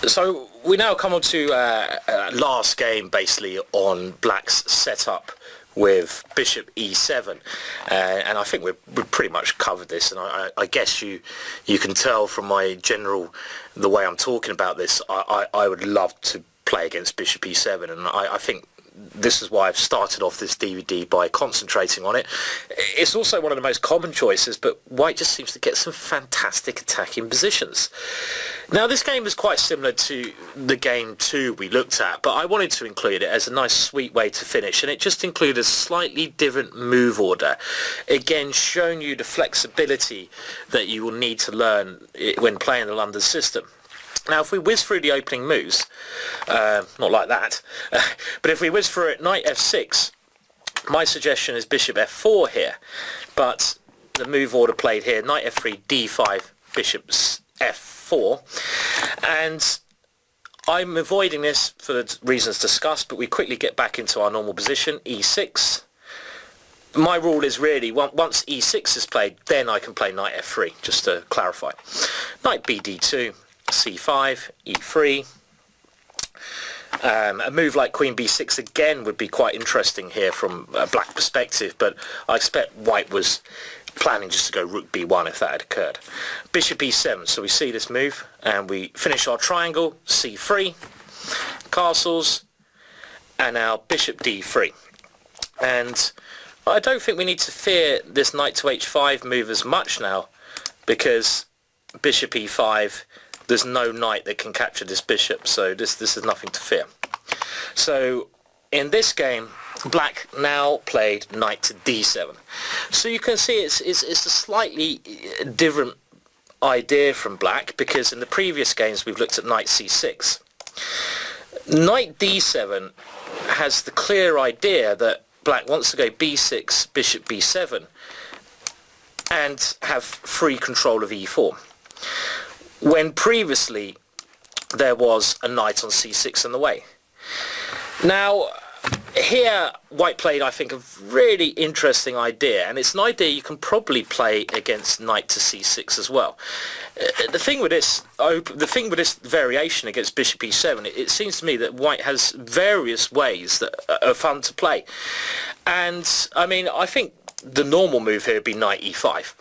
So we now come on to last game, basically, on Black's setup with Bishop E7, and I think we've pretty much covered this. And I guess you can tell from my the way I'm talking about this, I would love to play against Bishop E7, and I think this is why I've started off this DVD by concentrating on it. It's also one of the most common choices, but White just seems to get some fantastic attacking positions. Now, this game is quite similar to the game 2 we looked at, but I wanted to include it as a nice sweet way to finish, and it just included a slightly different move order. Again, showing you the flexibility that you will need to learn when playing the London system. Now, if we whiz through the opening moves, not like that, but if we whiz through it, knight f6, my suggestion is bishop f4 here, but the move order played here, knight f3, d5, bishop f4, and I'm avoiding this for the reasons discussed, but we quickly get back into our normal position, e6. My rule is really, once e6 is played, then I can play knight f3, just to clarify. Knight bd2. c5, e3. A move like queen b6 again would be quite interesting here from a black perspective, but I expect White was planning just to go rook b1 if that had occurred. Bishop e7, so we see this move and we finish our triangle, c3, castles, and now bishop d3. And I don't think we need to fear this knight to h5 move as much now, because bishop e5, there's no knight that can capture this bishop, so this is nothing to fear. So in this game, Black now played knight to d7. So you can see it's a slightly different idea from Black, because in the previous games we've looked at knight c6. Knight d7 has the clear idea that Black wants to go b6, bishop b7, and have free control of e4. When previously there was a knight on c6 in the way. Now, here White played, I think, a really interesting idea, and it's an idea you can probably play against knight to c6 as well. The thing with this variation against bishop e7, it seems to me that White has various ways that are fun to play. And I mean, I think the normal move here would be knight e5.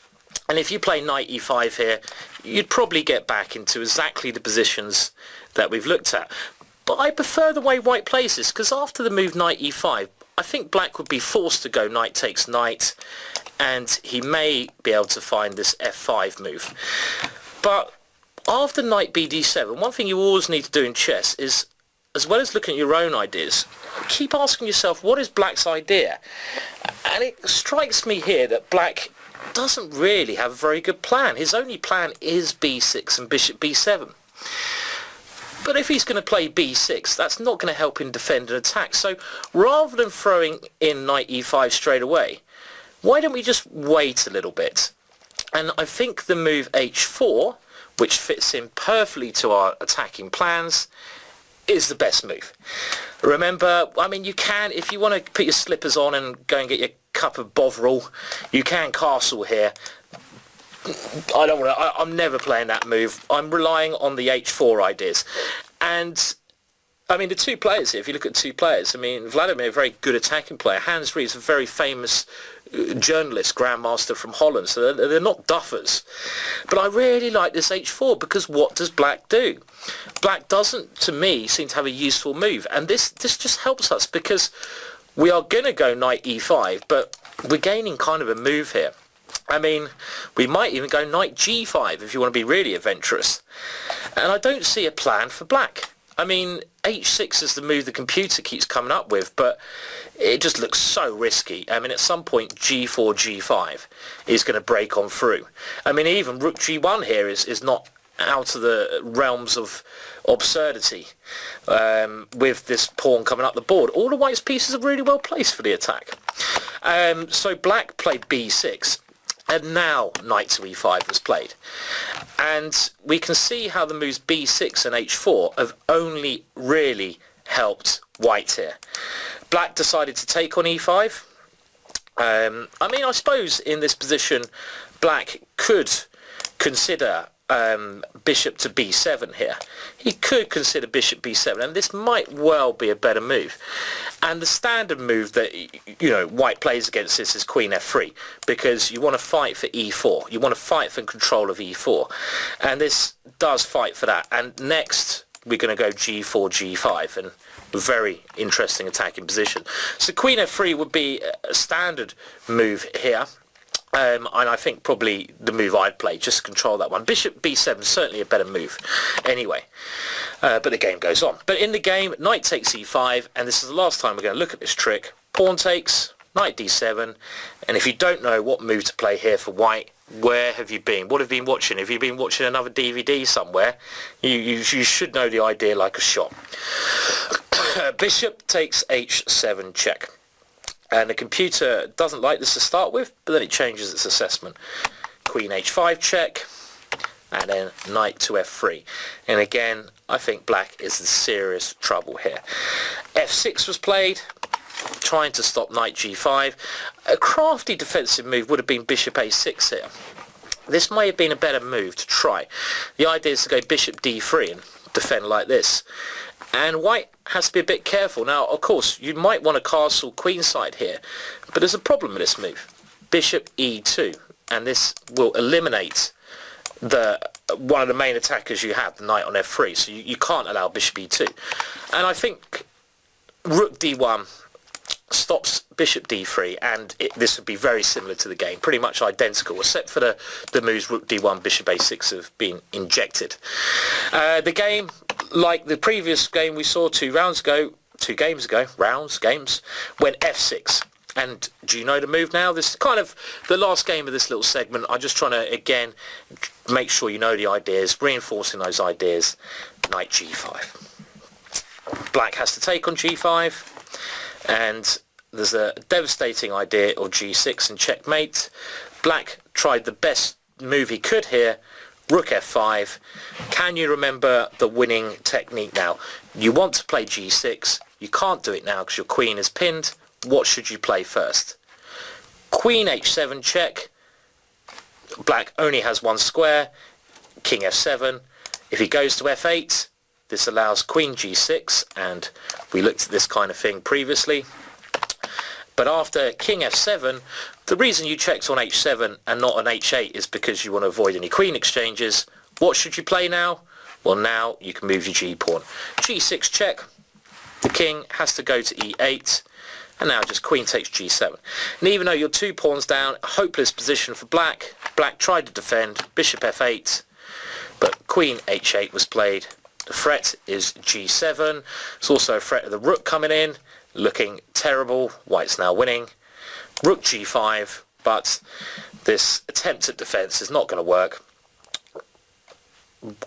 And if you play knight e5 here, you'd probably get back into exactly the positions that we've looked at. But I prefer the way White plays this, because after the move knight e5, I think Black would be forced to go knight takes knight, and he may be able to find this f5 move. But after knight bd7, one thing you always need to do in chess is, as well as looking at your own ideas, keep asking yourself, what is Black's idea? And it strikes me here that Black doesn't really have a very good plan. His only plan is b6 and bishop b7. But if he's going to play b6, that's not going to help him defend and attack. So rather than throwing in knight e5 straight away, why don't we just wait a little bit? And I think the move h4, which fits in perfectly to our attacking plans, is the best move. Remember, I mean, you can, if you want to put your slippers on and go and get your cup of Bovril, you can castle here. I'm never playing that move. I'm relying on the h4 ideas. And I mean, the two players here, if you look at two players, I mean, Vladimir, a very good attacking player. Hans Ree is a very famous journalist, grandmaster from Holland, so they're not duffers. But I really like this h4, because what does Black do? Black doesn't, to me, seem to have a useful move. And this just helps us, because we are going to go knight e5, but we're gaining kind of a move here. I mean, we might even go knight g5 if you want to be really adventurous. And I don't see a plan for Black. I mean, h6 is the move the computer keeps coming up with, but it just looks so risky. I mean, at some point, g4, g5 is going to break on through. I mean, even rook g1 here is not out of the realms of absurdity with this pawn coming up the board. All the White's pieces are really well placed for the attack. So Black played b6. And now knight to e5 was played. And we can see how the moves b6 and h4 have only really helped White here. Black decided to take on e5. I mean, I suppose in this position, Black could consider bishop to b7 here. He could consider bishop b7, and this might well be a better move. And the standard move that, you know, white plays against this is queen f3, because you want to fight for e4. You want to fight for control of e4, and this does fight for that. And next we're going to go g4, g5, and a very interesting attacking position. So queen f3 would be a standard move here. And I think probably the move I'd play, just control that one. Bishop b7 is certainly a better move anyway, but the game goes on. But in the game, knight takes e5, and this is the last time we're going to look at this trick. Pawn takes, knight d7, and if you don't know what move to play here for white, where have you been? What have you been watching? Have you been watching another DVD somewhere? You should know the idea like a shot. Bishop takes h7 check. And the computer doesn't like this to start with, but then it changes its assessment. Queen h5 check, and then knight to f3. And again, I think black is in serious trouble here. f6 was played, trying to stop knight g5. A crafty defensive move would have been bishop a6 here. This may have been a better move to try. The idea is to go bishop d3 and defend like this. And white has to be a bit careful. Now, of course, you might want to castle queenside here, but there's a problem with this move. Bishop e2, and this will eliminate one of the main attackers you have, the knight on f3, so you can't allow bishop e2. And I think rook d1 stops bishop d3, and this would be very similar to the game, pretty much identical, except for the moves rook d1, bishop a6 have been injected. The game, like the previous game we saw games ago, went f6. And do you know the move now? This is kind of the last game of this little segment. I'm just trying to, again, make sure you know the ideas, reinforcing those ideas. Knight g5. Black has to take on g5. And there's a devastating idea of g6 and checkmate. Black tried the best move he could here. Rook f5. Can you remember the winning technique now? You want to play g6. You can't do it now because your queen is pinned. What should you play first? Queen h7 check. Black only has one square. King f7. If he goes to f8, this allows queen g6, and we looked at this kind of thing previously. But after king f7, the reason you checked on h7 and not on h8 is because you want to avoid any queen exchanges. What should you play now? Well, now you can move your g-pawn. g6 check. The king has to go to e8. And now just queen takes g7. And even though you're 2 pawns down, a hopeless position for black. Black tried to defend, bishop f8, but queen h8 was played. The threat is g7. It's also a threat of the rook coming in, looking terrible. White's now winning. Rook g5, but this attempt at defense is not going to work.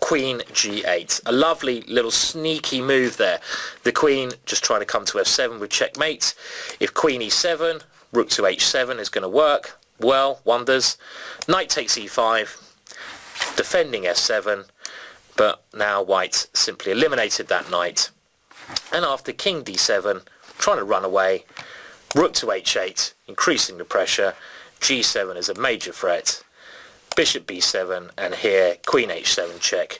Queen g8, a lovely little sneaky move there. The queen just trying to come to f7 with checkmate. If queen e7, rook to h7 is going to work. Well, wonders. Knight takes e5, defending f7, but now white simply eliminated that knight. And after king d7, trying to run away, rook to h8, increasing the pressure. g7 is a major threat. Bishop b7, and here queen h7 check,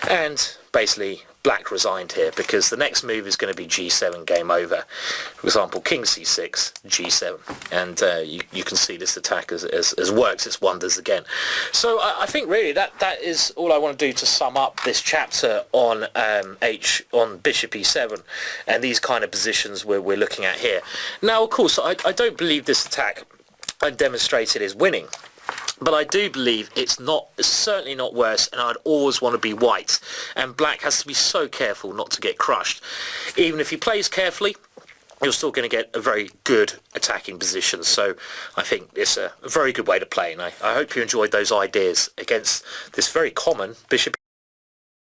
and basically black resigned here because the next move is going to be g7, game over. For example, king c6, g7, and you can see this attack has worked its wonders again. So I think really that is all I want to do to sum up this chapter on bishop e7 and these kind of positions we're looking at here. Now, of course, I don't believe this attack I demonstrated is winning. But I do believe it's certainly not worse, and I'd always want to be white. And black has to be so careful not to get crushed. Even if he plays carefully, you're still going to get a very good attacking position. So I think it's a very good way to play, and I hope you enjoyed those ideas against this very common bishop